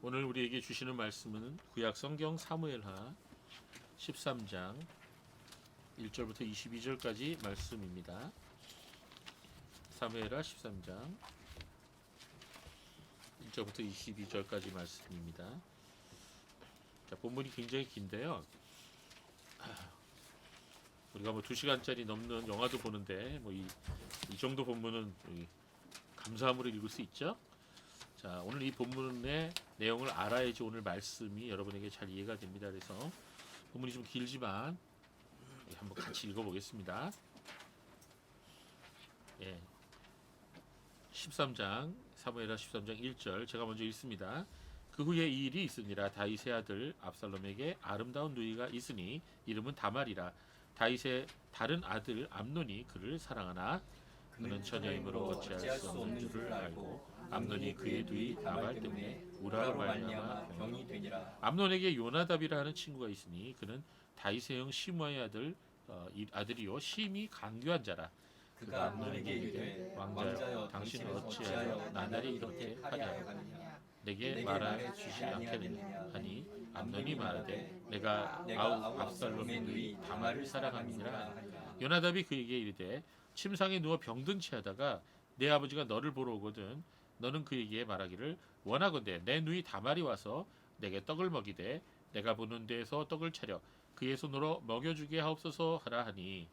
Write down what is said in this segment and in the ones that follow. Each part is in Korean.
오늘 우리에게 주시는 말씀은 구약 성경 사무엘하 13장 1절부터 22절까지 말씀입니다. 사무엘하 13장 1절부터 22절까지 말씀입니다. 자, 본문이 굉장히 긴데요. 우리가 2시간짜리 넘는 영화도 보는데 이 정도 본문은 감사함으로 읽을 수 있죠. 자, 오늘 이 본문의 내용을 알아야지 오늘 말씀이 여러분에게 잘 이해가 됩니다. 그래서 본문이 좀 길지만 한번 같이 읽어보겠습니다. 13장 사무엘하 13장 1절 제가 먼저 읽습니다. 그 후에 이 일이 있으니라. 다윗의 아들 압살롬에게 아름다운 누이가 있으니 이름은 다말이라. 다윗의 다른 아들 암논이 그를 사랑하나 그는 처녀이므로 어찌할 수 없는 줄을 알고 암논이 그의 누이 다말 때문에 우라로 말미암아 병이 되니라. 암논에게 요나답이라 하는 친구가 있으니 그는 다윗의 형 시므아의 아들이요 심히 강교한 자라. 그가 암논에게 이르되 왕자여 당신은 어찌하여 나날이 이렇게 하냐. 내게 말하여 주시지 않겠느냐 하니 암논이 말하되 내가 압살롬의 누이 다말을 사랑함이니라. 요나답이 그에게 이르되 침상에 누워 병든 채하다가 내 아버지가 너를 보러 오거든 너는 그에게 말하기를 원하건대 내 누이 다말이 와서 내게 떡을 먹이되 내가 보는 데에서 떡을 차려 그의 손으로 먹여주게 하옵소서 하라 하니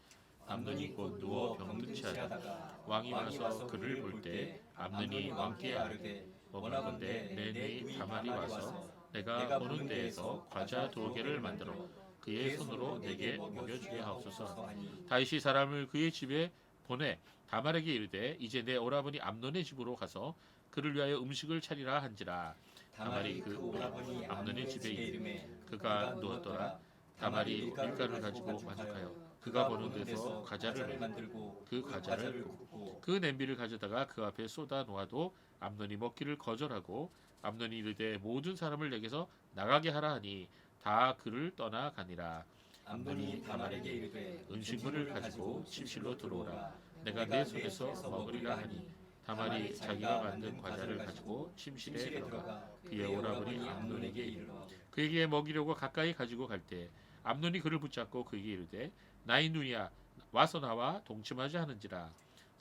암논이 곧 누워 병든 채하다가 왕이 와서 그를 볼 때 암논이 왕께 아뢰되 원하건대 내 누이 다말이 와서 내가 보는 데에서 과자 2개를 만들어 그의 손으로 내게 먹여주게 하옵소서. 다윗이 사람을 그의 집에 보내 다말에게 이르되 이제 내 오라버니 암논의 집으로 가서 그를 위하여 음식을 차리라 한지라. 다말이 그 오라버니 암논의 집에 이르매 그가 누웠더라. 다말이 밀가루를 가지고 만족하여 그가 보는 데서 과자를 만들고 그 과자를 굽고 그 냄비를 가져다가 그 앞에 쏟아 놓아도 암논이 먹기를 거절하고 암논이 이르되 모든 사람을 내게서 나가게 하라 하니 다 그를 떠나가니라. 암논이 다말에게 이르되 음식물을 가지고 침실로 들어오라. 내가 내 손에서 먹으리라 하니 다말이 자기가 만든 과자를 가지고 침실에 들어가 그의 오라버니 암논에게 이르러 그에게 먹이려고 가까이 가지고 갈 때 암논이 그를 붙잡고 그에게 이르되 나의 누이야 와서 나와 동침하자 하는지라.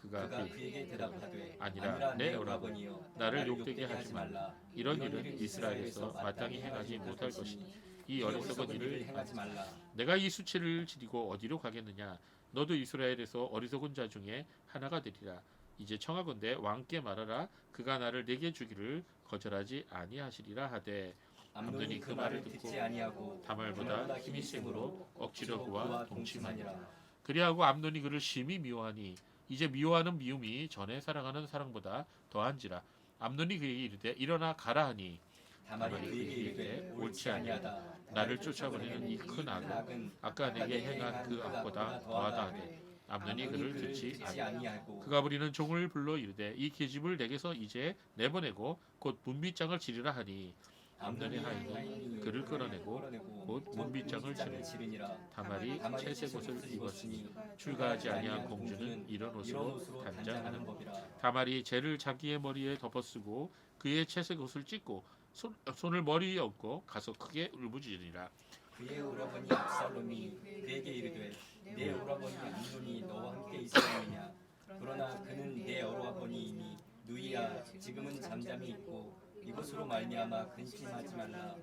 그가 그에게 대답하되 아니라 내 오라버니여 나를 욕되게 하지 말라. 이런 일은 이스라엘에서 마땅히 행하지 못할 것이니 이 어리석은 일을 행하지 말라. 내가 이 수치를 지리고 어디로 가겠느냐. 너도 이스라엘에서 어리석은 자 중에 하나가 되리라. 이제 청하건대 왕께 말하라. 그가 나를 내게 주기를 거절하지 아니하시리라 하되 암논이 그 말을 듣지 아니하고 다말보다 힘이 세므로 억지로 그와 동침하니라. 그리하고 암논이 그를 심히 미워하니 이제 미워하는 미움이 전에 사랑하는 사랑보다 더한지라. 암논이 그에게 이르되 일어나 가라 하니 다말이 그에게 이르되 옳지 아니하다. 나를 쫓아보내는 이 큰 악은 아까 내게 행한 그 악보다 더하다 하되 암논이 그를 듣지 아니하고 그가 부리는 종을 불러 이르되 이 계집을 내게서 이제 내보내고 곧 문빗장을 치리라 하니 암논의 하인이 그를 끌어내고 곧 문빗장을 치르니라. 다말이 채색 옷을 입었으니 출가하지 아니한 공주는 이런 옷으로 단장하는 법이라. 다말이 재를 자기의 머리에 덮어쓰고 그의 채색 옷을 찢고 손을 머리에 얹고 가서 크게 울부짖으니라. 그의 오라버니 압살롬이 그에게 이르되 내 오라버니 암논이 너와 함께 있었느냐. 그러나 그는 내 오라버니이니 누이야 지금은 잠잠히 있고 이것으로 말미암아 근심하지 말라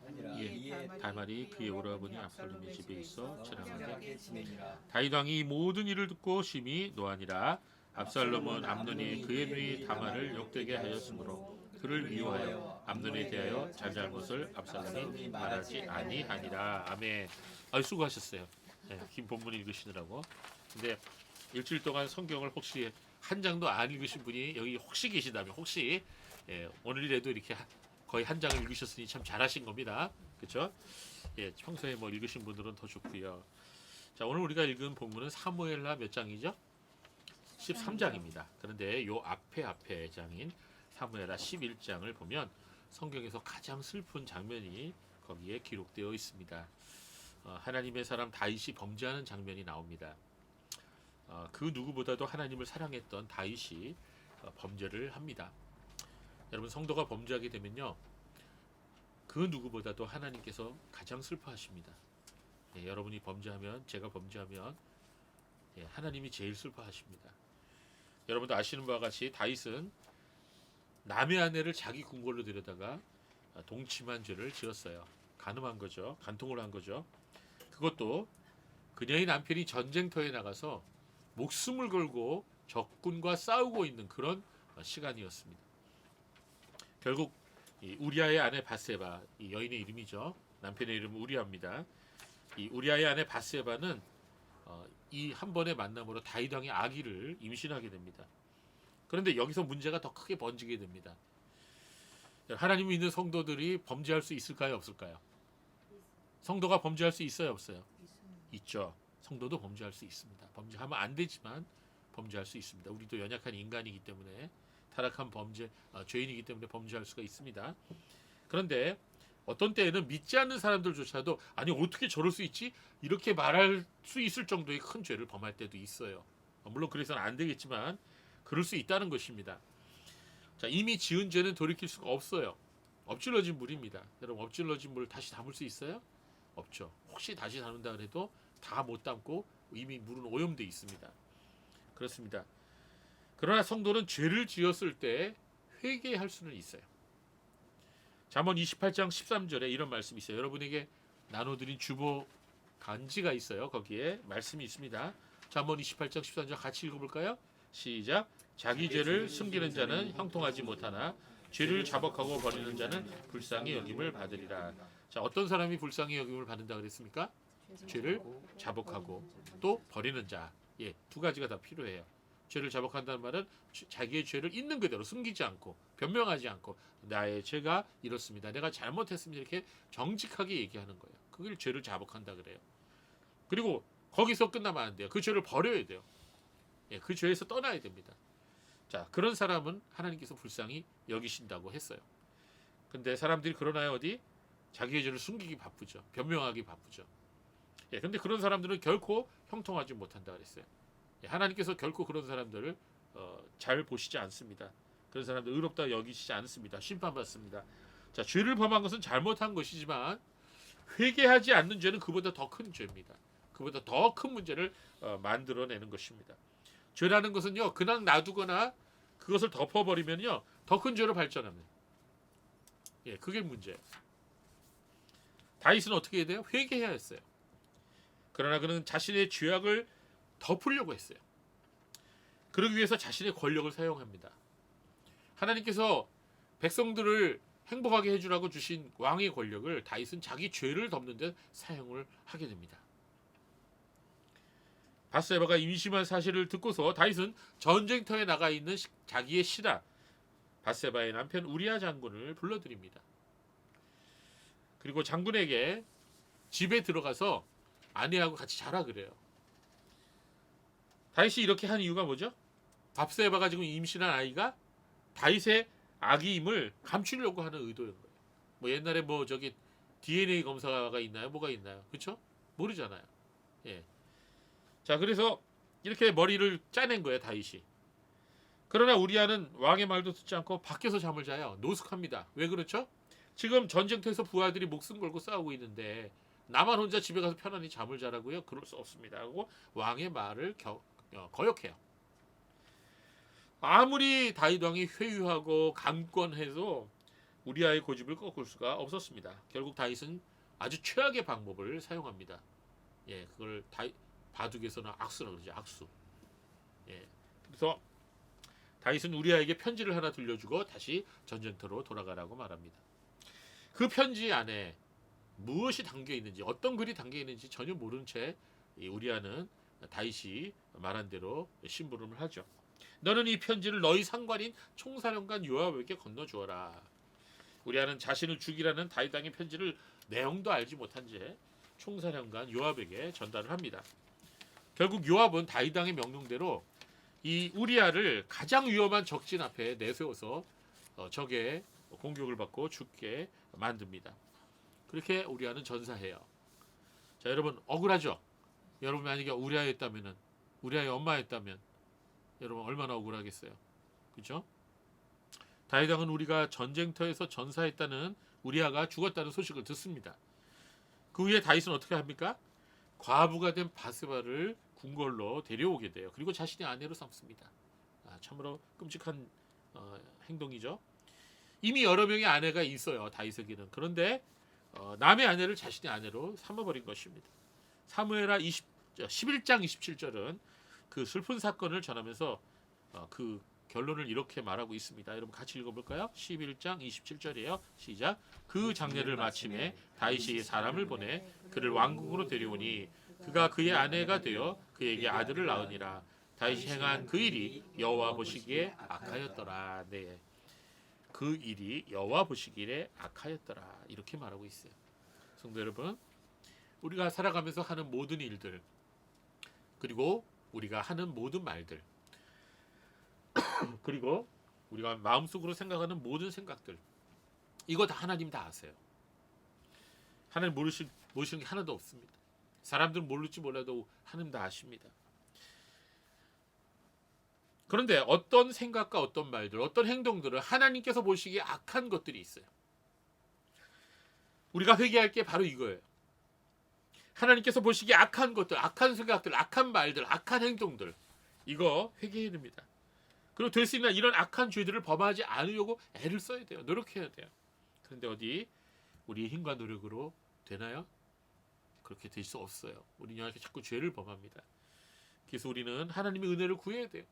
하니라. 다말이 그의 오라버니 압살롬의 집에 있어 처량하게 지내니라. 다윗 왕이 모든 일을 듣고 심히 노하니라. 압살롬은 암논이 그의 누이 다말을 욕되게 하였으므로 그를 미워하여 암논에 대하여 잘잘못을 압살롬이 말하지 아니하니라. 아멘. 수고하셨어요. 긴 본문 읽으시느라고. 근데 일주일 동안 성경을 혹시 한 장도 안 읽으신 분이 여기 혹시 계시다면 혹시 오늘이라도 이렇게 거의 한 장을 읽으셨으니 참 잘하신 겁니다. 그렇죠? 평소에 읽으신 분들은 더 좋고요. 자, 오늘 우리가 읽은 본문은 사무엘하 몇 장이죠? 13장입니다. 그런데 요 앞에 장인 사무엘하 11장을 보면 성경에서 가장 슬픈 장면이 거기에 기록되어 있습니다. 하나님의 사람 다윗이 범죄하는 장면이 나옵니다. 그 누구보다도 하나님을 사랑했던 다윗이 범죄를 합니다. 여러분 성도가 범죄하게 되면요 그 누구보다도 하나님께서 가장 슬퍼하십니다. 예, 여러분이 범죄하면, 제가 범죄하면 하나님이 제일 슬퍼하십니다. 여러분도 아시는 바와 같이 다윗은 남의 아내를 자기 궁궐로 데려다가 동침한 죄를 지었어요. 간음한 거죠. 간통을 한 거죠. 그것도 그녀의 남편이 전쟁터에 나가서 목숨을 걸고 적군과 싸우고 있는 그런 시간이었습니다. 결국 이 우리아의 아내 바세바, 이 여인의 이름이죠. 남편의 이름은 우리아입니다. 이 우리아의 아내 바세바는 이 한 번의 만남으로 다윗 왕의 아기를 임신하게 됩니다. 그런데 여기서 문제가 더 크게 번지게 됩니다. 하나님 믿는 성도들이 범죄할 수 있을까요, 없을까요? 성도가 범죄할 수 있어요, 없어요? 있죠. 성도도 범죄할 수 있습니다. 범죄하면 안 되지만 범죄할 수 있습니다. 우리도 연약한 인간이기 때문에, 타락한 죄인이기 때문에 범죄할 수가 있습니다. 그런데 어떤 때에는 믿지 않는 사람들조차도 아니 어떻게 저럴 수 있지? 이렇게 말할 수 있을 정도의 큰 죄를 범할 때도 있어요. 물론 그래서는 안 되겠지만 그럴 수 있다는 것입니다. 자, 이미 지은 죄는 돌이킬 수가 없어요. 엎질러진 물입니다. 여러분, 엎질러진 물 다시 담을 수 있어요? 없죠. 혹시 다시 담는다 그래도 다 못 담고 이미 물은 오염돼 있습니다. 그렇습니다. 그러나 성도는 죄를 지었을 때 회개할 수는 있어요. 잠언 28장 13절에 이런 말씀이 있어요. 여러분에게 나눠드린 주보 간지가 있어요. 거기에 말씀이 있습니다. 잠언 28장 13절 같이 읽어볼까요? 시작. 자기 죄를 숨기는 자는 형통하지 못하나 죄를 자복하고 버리는 자는 불쌍히 여김을 받으리라. 자, 어떤 사람이 불쌍히 여김을 받는다 그랬습니까? 죄를 자복하고 또 버리는 자. 예, 두 가지가 다 필요해요. 죄를 자복한다는 말은 자기의 죄를 있는 그대로 숨기지 않고 변명하지 않고 나의 죄가 이렇습니다. 내가 잘못했습니다. 이렇게 정직하게 얘기하는 거예요. 그걸 죄를 자복한다 그래요. 그리고 거기서 끝나면 안 돼요. 그 죄를 버려야 돼요. 예, 그 죄에서 떠나야 됩니다. 자, 그런 사람은 하나님께서 불쌍히 여기신다고 했어요. 근데 사람들이 그러나요? 어디? 자기의 죄를 숨기기 바쁘죠. 변명하기 바쁘죠. 예, 근데 그런 사람들은 결코 형통하지 못한다 그랬어요. 예, 하나님께서 결코 그런 사람들을 잘 보시지 않습니다. 그런 사람들 의롭다 여기시지 않습니다. 심판받습니다. 자, 죄를 범한 것은 잘못한 것이지만 회개하지 않는 죄는 그보다 더 큰 죄입니다. 그보다 더 큰 문제를 만들어내는 것입니다. 죄라는 것은요, 그냥 놔두거나 그것을 덮어버리면요, 더 큰 죄로 발전합니다. 예, 그게 문제예요. 다윗은 어떻게 해야 돼요? 회개해야 했어요. 그러나 그는 자신의 죄악을 덮으려고 했어요. 그러기 위해서 자신의 권력을 사용합니다. 하나님께서 백성들을 행복하게 해주라고 주신 왕의 권력을 다윗은 자기 죄를 덮는 데 사용을 하게 됩니다. 바세바가 임신한 사실을 듣고서 다윗은 전쟁터에 나가 있는 자기의 신하 바세바의 남편 우리아 장군을 불러들입니다. 그리고 장군에게 집에 들어가서 아내하고 같이 자라 그래요. 다윗이 이렇게 한 이유가 뭐죠? 바세바가 지금 임신한 아이가 다윗의 아기임을 감추려고 하는 의도인 거예요. 뭐 옛날에 뭐 저기 DNA 검사가 있나요? 뭐가 있나요? 그렇죠? 모르잖아요. 예. 자, 그래서 이렇게 머리를 짜낸 거예요, 다윗이. 그러나 우리아는 왕의 말도 듣지 않고 밖에서 잠을 자요. 노숙합니다. 왜 그렇죠? 지금 전쟁터에서 부하들이 목숨 걸고 싸우고 있는데 나만 혼자 집에 가서 편안히 잠을 자라고요? 그럴 수 없습니다. 하고 왕의 말을 거역해요. 아무리 다윗 왕이 회유하고 강권해도 우리아의 고집을 꺾을 수가 없었습니다. 결국 다윗은 아주 최악의 방법을 사용합니다. 예, 그걸 바둑에서는 악수라고 그러죠. 악수. 예, 그래서 다윗은 우리아에게 편지를 하나 들려주고 다시 전쟁터로 돌아가라고 말합니다. 그 편지 안에 무엇이 담겨 있는지, 어떤 글이 담겨 있는지 전혀 모른 채 우리아는 다윗이 말한 대로 심부름을 하죠. 너는 이 편지를 너희 상관인 총사령관 요압에게 건너주어라. 우리아는 자신을 죽이라는 다윗 왕의 편지를 내용도 알지 못한 채 총사령관 요압에게 전달을 합니다. 결국 요압은 다윗 왕의 명령대로 이 우리아를 가장 위험한 적진 앞에 내세워서 적의 공격을 받고 죽게 만듭니다. 그렇게 우리아는 전사해요. 자, 여러분 억울하죠? 여러분 만약에 우리아였다면은, 우리아의 엄마였다면 여러분 얼마나 억울하겠어요? 그렇죠? 다윗 왕은 우리가 전쟁터에서 전사했다는 우리아가 죽었다는 소식을 듣습니다. 그 후에 다윗은 어떻게 합니까? 과부가 된 바스바를 궁궐로 데려오게 돼요. 그리고 자신의 아내로 삼습니다. 참으로 끔찍한 행동이죠. 이미 여러 명의 아내가 있어요. 다윗에게는. 그런데 남의 아내를 자신의 아내로 삼아버린 것입니다. 사무엘하 11장 27절은 그 슬픈 사건을 전하면서 그 결론을 이렇게 말하고 있습니다. 여러분 같이 읽어볼까요? 11장 27절이에요. 시작. 그 장례를 마침에 다윗이 사람을 보내 그를 왕궁으로 데려오니 그가 그의 아내가 되어 그에게 아들을 낳으니라. 다윗이 행한 그 일이 여호와 보시기에 악하였더라. 네. 그 일이 여호와 보시기에 악하였더라. 이렇게 말하고 있어요. 성도 여러분, 우리가 살아가면서 하는 모든 일들, 그리고 우리가 하는 모든 말들, 그리고 우리가 마음속으로 생각하는 모든 생각들, 이거 다 하나님 다 아세요. 하나님 모르시는 게 하나도 없습니다. 사람들은 모를지 몰라도 하나님 다 아십니다. 그런데 어떤 생각과 어떤 말들, 어떤 행동들은 하나님께서 보시기에 악한 것들이 있어요. 우리가 회개할 게 바로 이거예요. 하나님께서 보시기에 악한 것들, 악한 생각들, 악한 말들, 악한 행동들, 이거 회개해야 됩니다. 그리고 될 수 있는 이런 악한 죄들을 범하지 않으려고 애를 써야 돼요. 노력해야 돼요. 그런데 어디 우리의 힘과 노력으로 되나요? 그렇게 될 수 없어요. 우리는 자꾸 죄를 범합니다. 그래서 우리는 하나님의 은혜를 구해야 돼요.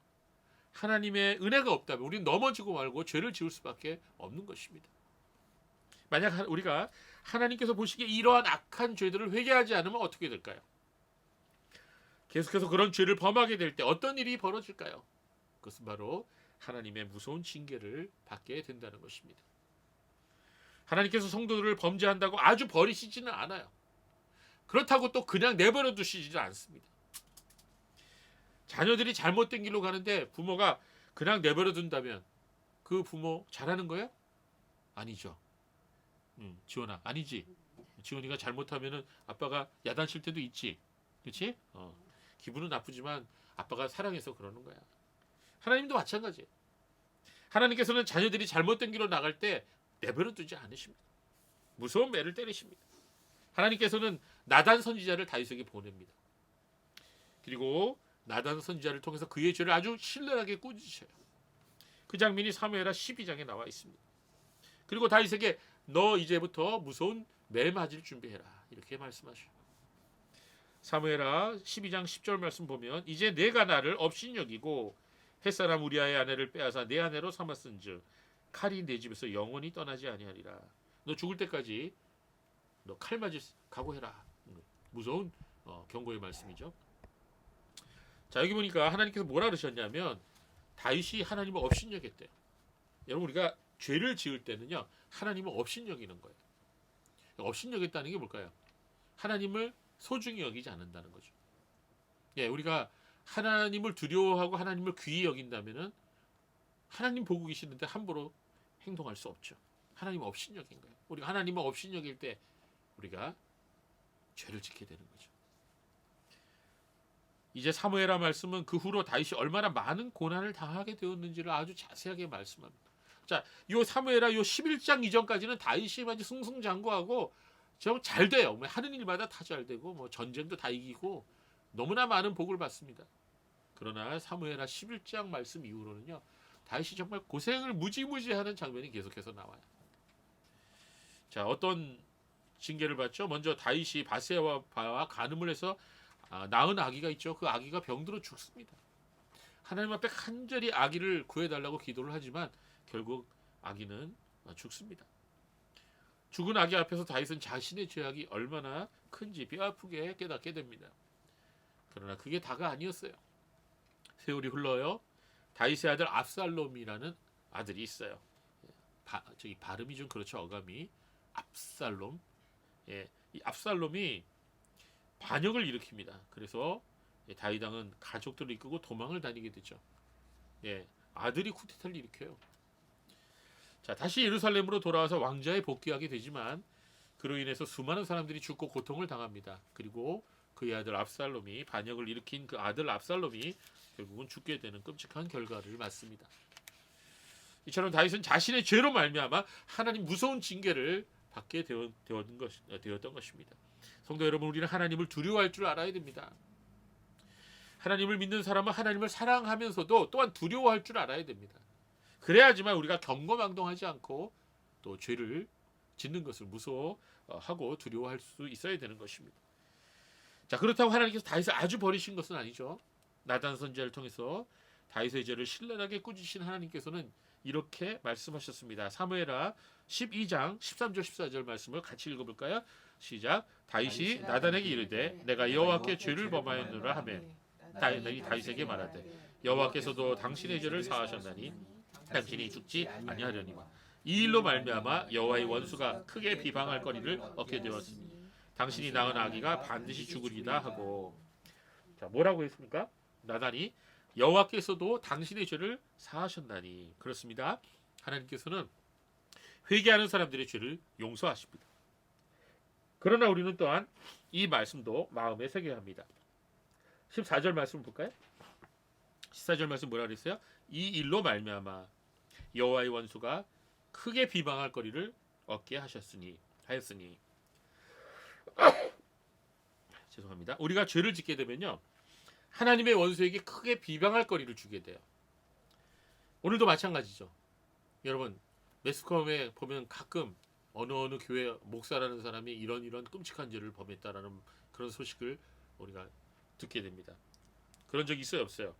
하나님의 은혜가 없다면 우리는 넘어지고 말고 죄를 지을 수밖에 없는 것입니다. 만약 우리가 하나님께서 보시기에 이러한 악한 죄들을 회개하지 않으면 어떻게 될까요? 계속해서 그런 죄를 범하게 될 때 어떤 일이 벌어질까요? 그것은 바로 하나님의 무서운 징계를 받게 된다는 것입니다. 하나님께서 성도들을 범죄한다고 아주 버리시지는 않아요. 그렇다고 또 그냥 내버려 두시지는 않습니다. 자녀들이 잘못된 길로 가는데 부모가 그냥 내버려 둔다면 그 부모 잘하는 거예요? 아니죠. 지원아, 아니지. 지원이가 잘못하면은 아빠가 야단칠 때도 있지. 그렇지? 기분은 나쁘지만 아빠가 사랑해서 그러는 거야. 하나님도 마찬가지예요. 하나님께서는 자녀들이 잘못된 길로 나갈 때 내버려 두지 않으십니다. 무서운 매를 때리십니다. 하나님께서는 나단 선지자를 다윗에게 보냅니다. 그리고 나단 선지자를 통해서 그의 죄를 아주 신랄하게 꾸짖으셔요. 그 장면이 사무엘하 12장에 나와 있습니다. 그리고 다윗에게 너 이제부터 무서운 매 맞을 준비해라. 이렇게 말씀하셔요. 사무엘하 12장 10절 말씀 보면 이제 내가 나를 업신여기고 햇사람 우리아의 아내를 빼앗아 내 아내로 삼았은즉 칼이 내 집에서 영원히 떠나지 아니하리라. 너 죽을 때까지 너 칼 맞을 각오해라. 무서운 경고의 말씀이죠. 자, 여기 보니까 하나님께서 뭐라 그러셨냐면 다윗이 하나님을 업신여겼대요. 여러분, 우리가 죄를 지을 때는요 하나님을 업신여기는 거예요. 업신여겼다는 게 뭘까요? 하나님을 소중히 여기지 않는다는 거죠. 예, 우리가 하나님을 두려워하고 하나님을 귀히 여긴다면은 하나님 보고 계시는데 함부로 행동할 수 없죠. 하나님을 업신여긴 거예요. 우리가 하나님을 업신여길 때 우리가 죄를 짓게 되는 거죠. 이제 사무엘하 말씀은 그 후로 다윗이 얼마나 많은 고난을 당하게 되었는지를 아주 자세하게 말씀합니다. 자, 요 사무엘하 요 11장 이전까지는 다윗이 아주 승승장구하고 잘 돼요. 하는 일마다 다 잘 되고 뭐 전쟁도 다 이기고 너무나 많은 복을 받습니다. 그러나 사무엘하 11장 말씀 이후로는요 다윗이 정말 고생을 무지무지하는 장면이 계속해서 나와요. 자, 어떤 징계를 받죠? 먼저 다윗이 바세바와 간음을 해서 낳은 아기가 있죠. 그 아기가 병들어 죽습니다. 하나님 앞에 간절히 아기를 구해달라고 기도를 하지만 결국 아기는 죽습니다. 죽은 아기 앞에서 다윗은 자신의 죄악이 얼마나 큰지 뼈아프게 깨닫게 됩니다. 그러나 그게 다가 아니었어요. 세월이 흘러요. 다윗의 아들 압살롬이라는 아들이 있어요. 저기 발음이 좀 그렇죠. 어감이 압살롬. 예, 이 압살롬이 반역을 일으킵니다. 그래서 다윗 왕은 가족들을 이끌고 도망을 다니게 되죠. 예, 아들이 쿠데타를 일으켜요. 자, 다시 예루살렘으로 돌아와서 왕좌에 복귀하게 되지만 그로 인해서 수많은 사람들이 죽고 고통을 당합니다. 그리고 그의 아들 압살롬이 반역을 일으킨 그 아들 압살롬이 결국은 죽게 되는 끔찍한 결과를 맞습니다. 이처럼 다윗은 자신의 죄로 말미암아 하나님 무서운 징계를 받게 되었던 것입니다. 성도 여러분, 우리는 하나님을 두려워할 줄 알아야 됩니다. 하나님을 믿는 사람은 하나님을 사랑하면서도 또한 두려워할 줄 알아야 됩니다. 그래야지만 우리가 경거망동하지 않고 또 죄를 짓는 것을 무서워하고 두려워할 수 있어야 되는 것입니다. 자, 그렇다고 하나님께서 다윗을 아주 버리신 것은 아니죠. 나단 선지자를 통해서 다윗의 죄를 신랄하게 꾸짖으신 하나님께서는 이렇게 말씀하셨습니다. 사무엘하 12장 13절 14절 말씀을 같이 읽어볼까요? 시작. 다윗이 나단에게 이르되 내가 여호와께 죄를 범하였노라 하며 다윗에게 말하되 여호와께서도 당신의 죄를 사하셨나니 당신이 죽지 아니하려니와 이 일로 말미암아 여호와의 원수가 크게 비방할 거리를 얻게 되었으니 당신이 낳은 아기가 반드시 죽으리다 하고. 자, 뭐라고 했습니까? 나단이 여호와께서도 당신의 죄를 사하셨나니. 그렇습니다. 하나님께서는 회개하는 사람들의 죄를 용서하십니다. 그러나 우리는 또한 이 말씀도 마음에 새겨야 합니다. 14절 말씀 볼까요? 14절 말씀 뭐라 그랬어요? 이 일로 말미암아 여호와의 원수가 크게 비방할 거리를 얻게 하였으니 죄송합니다. 우리가 죄를 짓게 되면요, 하나님의 원수에게 크게 비방할 거리를 주게 돼요. 오늘도 마찬가지죠. 여러분, 매스컴에 보면 가끔 어느 교회 목사라는 사람이 이런 끔찍한 죄를 범했다라는 그런 소식을 우리가 듣게 됩니다. 그런 적이 있어요, 없어요?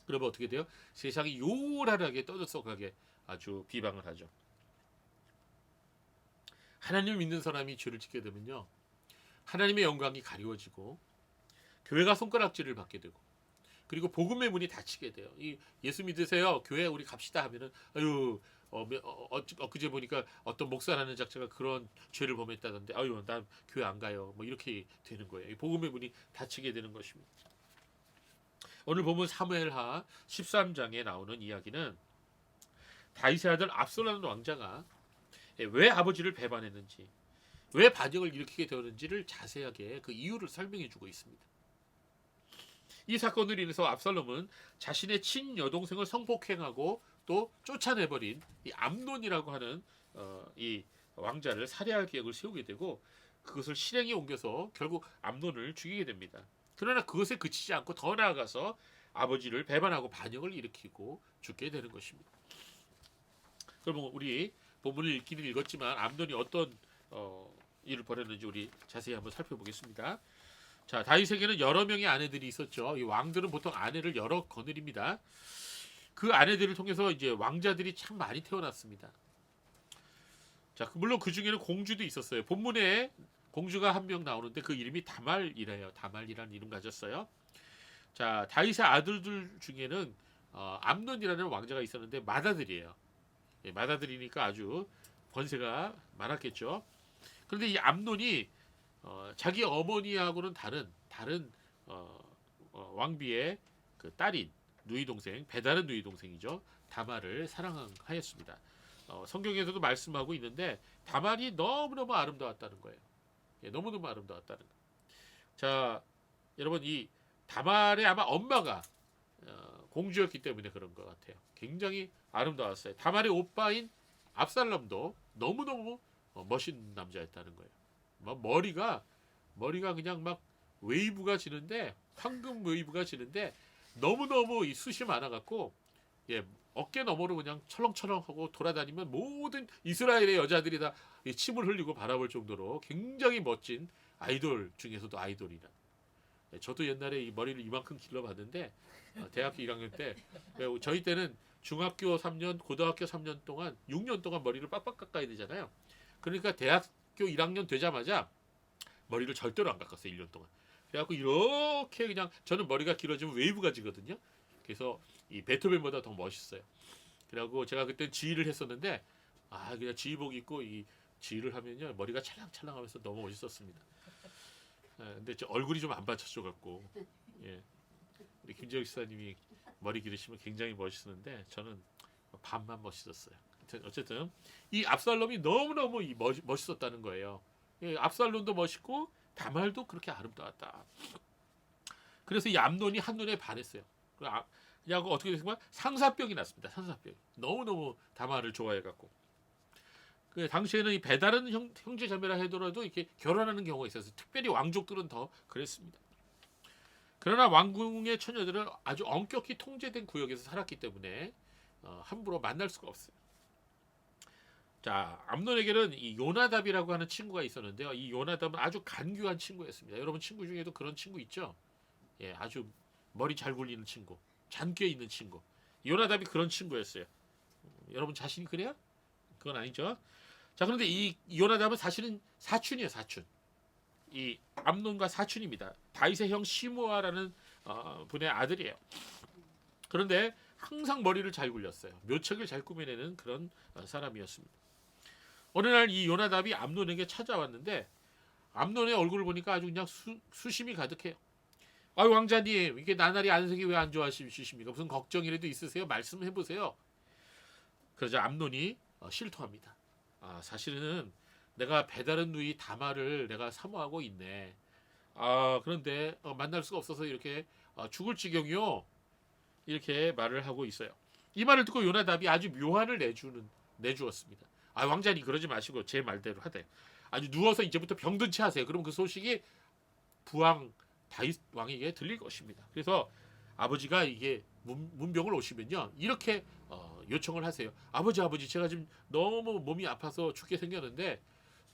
그러면 어떻게 돼요? 세상이 요란하게 떠들썩하게 아주 비방을 하죠. 하나님을 믿는 사람이 죄를 짓게 되면요, 하나님의 영광이 가리워지고 교회가 손가락질을 받게 되고, 그리고 복음의 문이 닫히게 돼요. 이 예수 믿으세요, 교회 우리 갑시다 하면은 아유, 엊그제 보니까 어떤 목사라는 작자가 그런 죄를 범했다던데 아유, 난 교회 안 가요, 뭐 이렇게 되는 거예요. 이 복음의 문이 닫히게 되는 것입니다. 오늘 보면 사무엘하 13장에 나오는 이야기는 다윗의 아들 압살롬 왕자가 왜 아버지를 배반했는지, 왜 반역을 일으키게 되었는지를 자세하게 그 이유를 설명해 주고 있습니다. 이 사건으로 인해서 압살롬은 자신의 친여동생을 성폭행하고 또 쫓아내버린 이 암논이라고 하는 이 왕자를 살해할 계획을 세우게 되고, 그것을 실행에 옮겨서 결국 암논을 죽이게 됩니다. 그러나 그것에 그치지 않고 더 나아가서 아버지를 배반하고 반역을 일으키고 죽게 되는 것입니다. 그럼 우리 본문을 읽기는 읽었지만 암논이 어떤 일을 벌였는지 우리 자세히 한번 살펴보겠습니다. 자, 다윗에게는 여러 명의 아내들이 있었죠. 이 왕들은 보통 아내를 여러 거느립니다. 그 아내들을 통해서 이제 왕자들이 참 많이 태어났습니다. 자, 물론 그 중에는 공주도 있었어요. 본문에 공주가 한 명 나오는데 그 이름이 다말이래요. 다말이라는 이름 가졌어요. 자, 다윗의 아들들 중에는 암논이라는 왕자가 있었는데 맏아들이에요. 예, 맏아들이니까 아주 권세가 많았겠죠. 그런데 이 암논이 자기 어머니하고는 다른 왕비의 그 딸인 누이 동생, 배다른 누이 동생이죠. 다말을 사랑하였습니다. 성경에서도 말씀하고 있는데 다말이 너무너무 아름다웠다는 거예요. 예, 너무너무 아름다웠다는 거. 자, 여러분, 이 다말의 아마 엄마가 공주였기 때문에 그런 것 같아요. 굉장히 아름다웠어요. 다말의 오빠인 압살롬도 너무너무 멋있는 남자였다는 거예요. 머리가 그냥 막 웨이브가 지는데, 황금 웨이브가 지는데 너무너무 이 숱이 많아갖고, 예, 어깨 너머로 그냥 철렁철렁하고 돌아다니면 모든 이스라엘의 여자들이 다 침을 흘리고 바라볼 정도로 굉장히 멋진 아이돌 중에서도 아이돌이라. 예, 저도 옛날에 이 머리를 이만큼 길러봤는데 대학교 1학년 때, 저희 때는 중학교 3년, 고등학교 3년 동안 6년 동안 머리를 빡빡 깎아야 되잖아요. 그러니까 대학교 1학년 되자마자 머리를 절대로 안 깎았어요. 1년 동안. 그래갖고 이렇게 그냥, 저는 머리가 길어지면 웨이브가 지거든요. 그래서 이 베토벤보다 더 멋있어요. 그래갖고 제가 그때 지휘를 했었는데, 그냥 지휘복 입고 이 지휘를 하면요, 머리가 찰랑찰랑하면서 너무 멋있었습니다. 근데 저 얼굴이 좀 안 받쳐줘 갖고, 예, 우리 김재혁 지사님이 머리 기르시면 굉장히 멋있었는데 저는 반만 멋있었어요. 어쨌든 이 압살롬이 너무너무 멋있었다는 거예요. 예, 압살롬도 멋있고 다말도 그렇게 아름다웠다. 그래서 이 암논이 한눈에 반했어요. 야고 어떻게 됐습니까? 상사병이 났습니다. 상사병. 너무너무 다말을 좋아해갖고. 그 당시에는 이 배다른 형제 자매라 하더라도 이렇게 결혼하는 경우가 있어서 특별히 왕족들은 더 그랬습니다. 그러나 왕궁의 처녀들은 아주 엄격히 통제된 구역에서 살았기 때문에 함부로 만날 수가 없어요. 자, 암논에게는 이 요나답이라고 하는 친구가 있었는데요. 이 요나답은 아주 간교한 친구였습니다. 여러분 친구 중에도 그런 친구 있죠? 예, 아주 머리 잘 굴리는 친구, 잔꾀 있는 친구. 요나답이 그런 친구였어요. 여러분 자신이 그래요? 그건 아니죠. 자, 그런데 이 요나답은 사실은 사촌이에요, 사촌. 이 암논과 사촌입니다. 다윗의 형 시므아라는 분의 아들이에요. 그런데 항상 머리를 잘 굴렸어요. 묘책을 잘 꾸며내는 그런 사람이었습니다. 어느 날 이 요나답이 암논에게 찾아왔는데 암논의 얼굴을 보니까 아주 그냥 수심이 가득해요. 아유 왕자님, 이게 나날이 안색이 왜 안 좋아지십니까? 무슨 걱정이라도 있으세요? 말씀해 보세요. 그러자 암논이 실토합니다. 사실은 내가 배다른 누이 다말을 내가 사모하고 있네. 그런데 만날 수가 없어서 이렇게 죽을 지경이요. 이렇게 말을 하고 있어요. 이 말을 듣고 요나답이 아주 묘한을 내주었습니다. 왕자님 그러지 마시고 제 말대로 하되 아주 누워서 이제부터 병든 채 하세요. 그럼 그 소식이 부왕 다윗 왕에게 들릴 것입니다. 그래서 아버지가 이게 문병을 오시면요 이렇게 요청을 하세요. 아버지 제가 지금 너무 몸이 아파서 죽게 생겼는데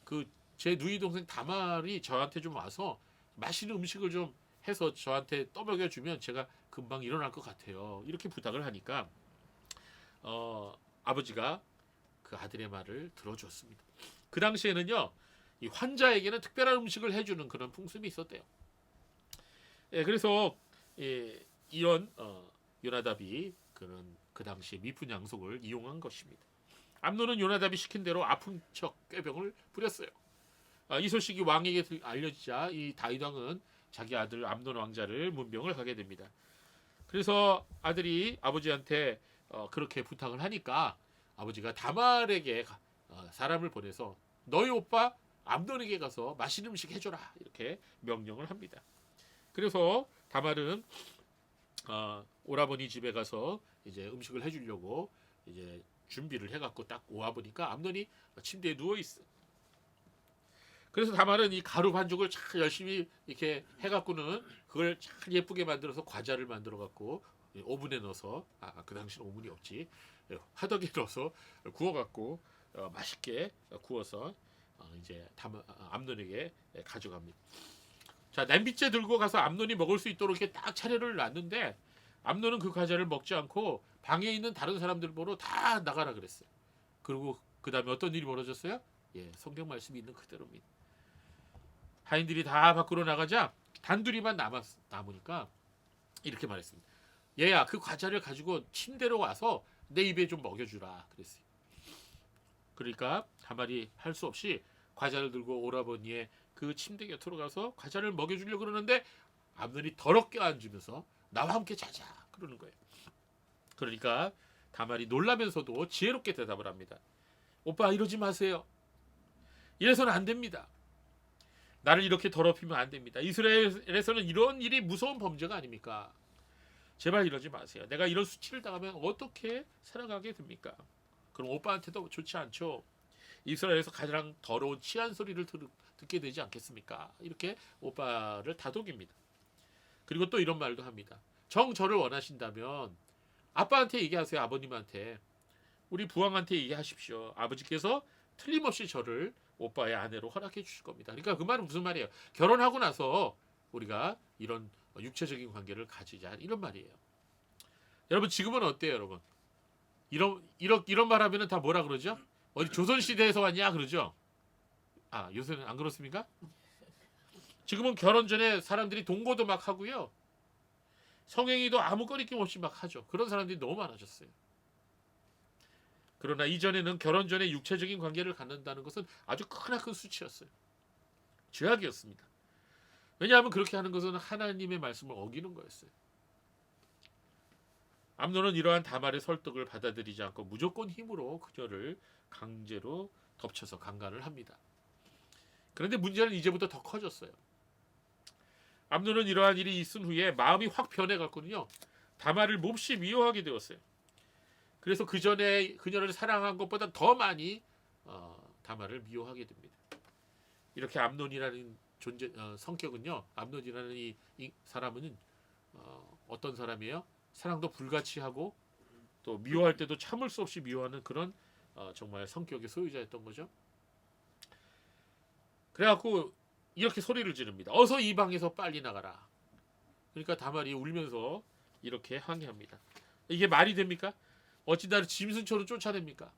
그 제 누이 동생 다말이 저한테 좀 와서 맛있는 음식을 좀 해서 저한테 떠먹여 주면 제가 금방 일어날 것 같아요. 이렇게 부탁을 하니까 아버지가 그 아들의 말을 들어줬습니다. 그 당시에는요 이 환자에게는 특별한 음식을 해주는 그런 풍습이 있었대요. 예, 그래서 이런 요나답이 그 당시에 미푼 양속을 이용한 것입니다. 암논은 요나답이 시킨 대로 아픈 척 꾀병을 부렸어요. 이 소식이 왕에게 알려지자 이 다윗 왕은 자기 아들 암논 왕자를 문병을 가게 됩니다. 그래서 아들이 아버지한테 그렇게 부탁을 하니까 아버지가 다말에게 사람을 보내서 너희 오빠 암논에게 가서 맛있는 음식 해줘라 이렇게 명령을 합니다. 그래서 다말은 오라버니 집에 가서 이제 음식을 해주려고 이제 준비를 해갖고 딱 오와 보니까 암논이 침대에 누워 있어. 그래서 다말은 이 가루 반죽을 참 열심히 이렇게 해갖고는 그걸 참 예쁘게 만들어서 과자를 만들어갖고 오븐에 넣어서 그 당시는 오븐이 없지 화덕에 넣어서 구워갖고 맛있게 구워서 이제 암논에게 가져갑니다. 자, 냄비째 들고 가서 암논이 먹을 수 있도록 이렇게 딱 차례를 놨는데 암논은 그 과자를 먹지 않고 방에 있는 다른 사람들 보러 다 나가라 그랬어요. 그리고 그 다음에 어떤 일이 벌어졌어요? 예, 성경 말씀이 있는 그대로입니다. 하인들이 다 밖으로 나가자 단둘이만 남으니까 이렇게 말했습니다. 얘야, 그 과자를 가지고 침대로 와서 내 입에 좀 먹여주라 그랬어요. 그러니까 다말이 할 수 없이 과자를 들고 오라버니의 그 침대 곁으로 가서 과자를 먹여주려고 그러는데 암논이 더럽게 앉으면서 나와 함께 자자 그러는 거예요. 그러니까 다말이 놀라면서도 지혜롭게 대답을 합니다. 오빠 이러지 마세요. 이래서는 안 됩니다. 나를 이렇게 더럽히면 안 됩니다. 이스라엘에서는 이런 일이 무서운 범죄가 아닙니까? 제발 이러지 마세요. 내가 이런 수치를 당하면 어떻게 살아가게 됩니까? 그럼 오빠한테도 좋지 않죠. 이스라엘에서 가장 더러운 치안 소리를 듣게 되지 않겠습니까? 이렇게 오빠를 다독입니다. 그리고 또 이런 말도 합니다. 정 저를 원하신다면 아빠한테 얘기하세요. 아버님한테. 우리 부왕한테 얘기하십시오. 아버지께서 틀림없이 저를 오빠의 아내로 허락해 주실 겁니다. 그러니까 그 말은 무슨 말이에요? 결혼하고 나서 우리가 이런 육체적인 관계를 가지자 이런 말이에요. 여러분 지금은 어때요, 여러분? 이런 말 하면은 다 뭐라 그러죠? 어디 조선 시대에서 왔냐 그러죠? 요새는 안 그렇습니까? 지금은 결혼 전에 사람들이 동거도 막 하고요. 성행위도 아무 거리낌 없이 막 하죠. 그런 사람들이 너무 많아졌어요. 그러나 이전에는 결혼 전에 육체적인 관계를 갖는다는 것은 아주 크나큰 수치였어요. 죄악이었습니다. 왜냐하면 그렇게 하는 것은 하나님의 말씀을 어기는 거였어요. 암논은 이러한 다말의 설득을 받아들이지 않고 무조건 힘으로 그녀를 강제로 덮쳐서 강간을 합니다. 그런데 문제는 이제부터 더 커졌어요. 암논은 이러한 일이 있은 후에 마음이 확 변해갔거든요. 다말을 몹시 미워하게 되었어요. 그래서 그 전에 그녀를 사랑한 것보다 더 많이 다말을 미워하게 됩니다. 이렇게 암논이라는 성격은요. 암논이라는 이 사람은 어떤 사람이에요? 사랑도 불같이 하고 또 미워할 때도 참을 수 없이 미워하는 그런 정말 성격의 소유자였던 거죠. 그래갖고 이렇게 소리를 지릅니다. 어서 이 방에서 빨리 나가라. 그러니까 다말이 울면서 이렇게 항의합니다. 이게 말이 됩니까? 어찌 나를 짐승처럼 쫓아냅니까?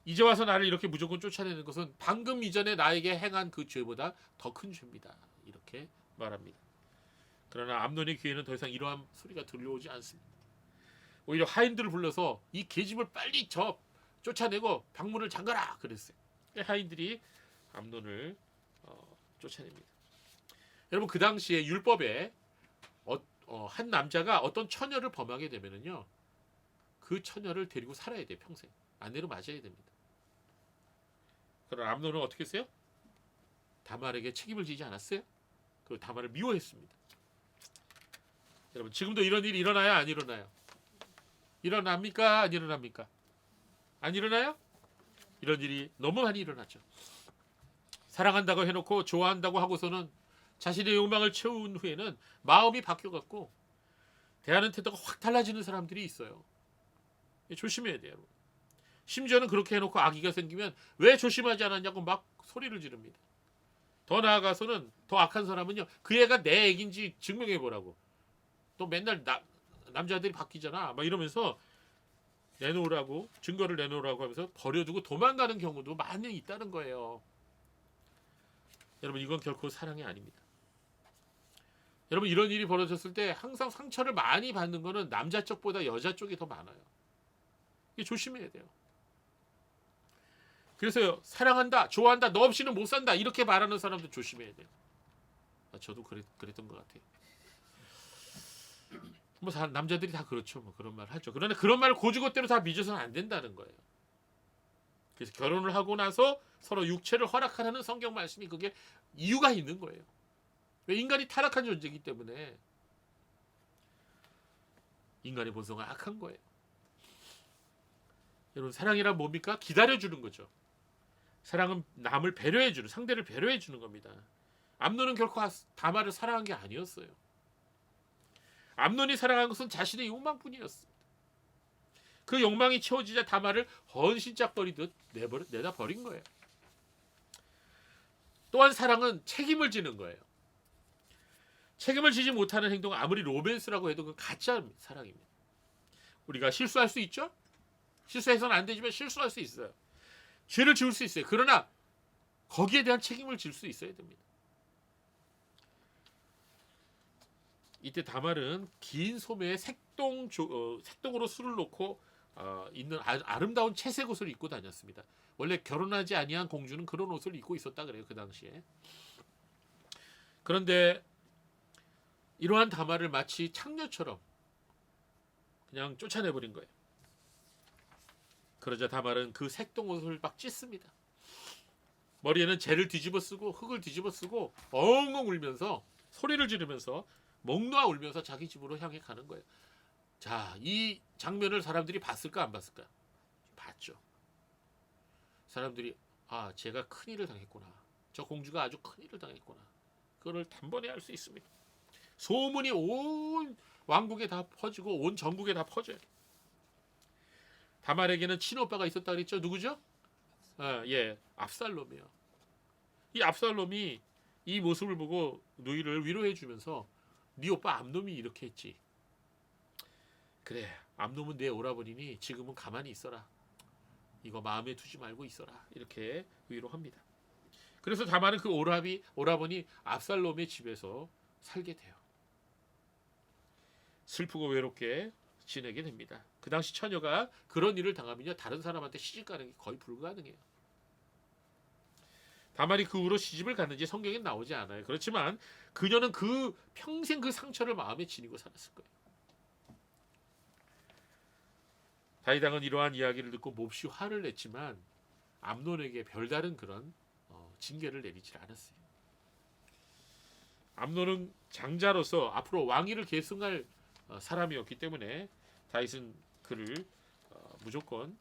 이제 와서 나를 이렇게 무조건 쫓아내는 것은 방금 이전에 나에게 행한 그 죄보다 더 큰 죄입니다. 이렇게 말합니다. 그러나 암논의 귀에는 더 이상 이러한 소리가 들려오지 않습니다. 오히려 하인들을 불러서 이 계집을 빨리 쫓아내고 방문을 잠가라 그랬어요. 하인들이 암논을 쫓아냅니다. 여러분 그 당시에 율법에 한 남자가 어떤 처녀를 범하게 되면은요, 그 처녀를 데리고 살아야 돼요. 평생 아내로 맞아야 됩니다. 그러나 암논은 어떻게 했어요? 다말에게 책임을 지지 않았어요. 그 다말을 미워했습니다. 여러분 지금도 이런 일이 일어나요? 안 일어나요? 일어납니까? 안 일어납니까? 안 일어나요? 이런 일이 너무 많이 일어났죠. 사랑한다고 해놓고 좋아한다고 하고서는 자신의 욕망을 채운 후에는 마음이 바뀌어갖고 대하는 태도가 확 달라지는 사람들이 있어요. 조심해야 돼요. 심지어는 그렇게 해놓고 아기가 생기면 왜 조심하지 않았냐고 막 소리를 지릅니다. 더 나아가서는 더 악한 사람은요, 그 애가 내 애긴지 증명해보라고. 또 맨날 남자들이 바뀌잖아 막 이러면서 내놓으라고, 증거를 내놓으라고 하면서 버려두고 도망가는 경우도 많이 있다는 거예요. 여러분 이건 결코 사랑이 아닙니다. 여러분 이런 일이 벌어졌을 때 항상 상처를 많이 받는 거는 남자 쪽보다 여자 쪽이 더 많아요. 이게 조심해야 돼요. 그래서 사랑한다, 좋아한다, 너 없이는 못 산다 이렇게 말하는 사람도 조심해야 돼요. 저도 그랬던 것 같아요. 뭐 남자들이 다 그렇죠. 뭐 그런 말 하죠. 그러나 그런 말을 고지고대로 다 믿어서는 안 된다는 거예요. 그래서 결혼을 하고 나서 서로 육체를 허락하라는 성경 말씀이 그게 이유가 있는 거예요. 왜? 인간이 타락한 존재이기 때문에. 인간의 본성은 악한 거예요. 여러분 사랑이란 뭡니까? 기다려주는 거죠. 사랑은 남을 배려해주는, 상대를 배려해주는 겁니다. 암논은 결코 다말을 사랑한 게 아니었어요. 암논이 사랑한 것은 자신의 욕망뿐이었습니다. 그 욕망이 채워지자 다말을 헌신짝 버리듯 내다 버린 거예요. 또한 사랑은 책임을 지는 거예요. 책임을 지지 못하는 행동은 아무리 로맨스라고 해도 그건 가짜 사랑입니다. 우리가 실수할 수 있죠? 실수해서는 안 되지만 실수할 수 있어요. 죄를 지을 수 있어요. 그러나 거기에 대한 책임을 질 수 있어야 됩니다. 이때 다말은 긴 소매에 색동으로 술을 놓고 있는 아름다운 채색 옷을 입고 다녔습니다. 원래 결혼하지 아니한 공주는 그런 옷을 입고 있었다 그래요. 그 당시에. 그런데 이러한 다말을 마치 창녀처럼 그냥 쫓아내버린 거예요. 그러자 다말은 그 색동옷을 막 찢습니다. 머리에는 재를 뒤집어 쓰고 흙을 뒤집어 쓰고 엉엉 울면서 소리를 지르면서 목 놓아 울면서 자기 집으로 향해 가는 거예요. 자, 이 장면을 사람들이 봤을까 안 봤을까? 봤죠. 사람들이 제가 큰일을 당했구나. 저 공주가 아주 큰일을 당했구나. 그걸 단번에 알 수 있습니다. 소문이 온 왕국에 다 퍼지고 온 전국에 다 퍼져요. 다말에게는 친오빠가 있었다 그랬죠. 누구죠? 압살롬이요. 이 압살롬이 이 모습을 보고 누이를 위로해 주면서 네 오빠 암놈이 이렇게 했지. 그래, 암놈은 내 오라버니니 지금은 가만히 있어라. 이거 마음에 두지 말고 있어라. 이렇게 위로합니다. 그래서 다말은 그 오라버니 압살롬의 집에서 살게 돼요. 슬프고 외롭게 지내게 됩니다. 그 당시 처녀가 그런 일을 당하면요, 다른 사람한테 시집 가는 게 거의 불가능해요. 다말이 그 후로 시집을 갔는지 성경에 나오지 않아요. 그렇지만 그녀는 평생 그 상처를 마음에 지니고 살았을 거예요. 다윗왕은 이러한 이야기를 듣고 몹시 화를 냈지만 암논에게 별다른 그런 징계를 내리지 않았어요. 암논은 장자로서 앞으로 왕위를 계승할 사람이었기 때문에 다윗은 그를 무조건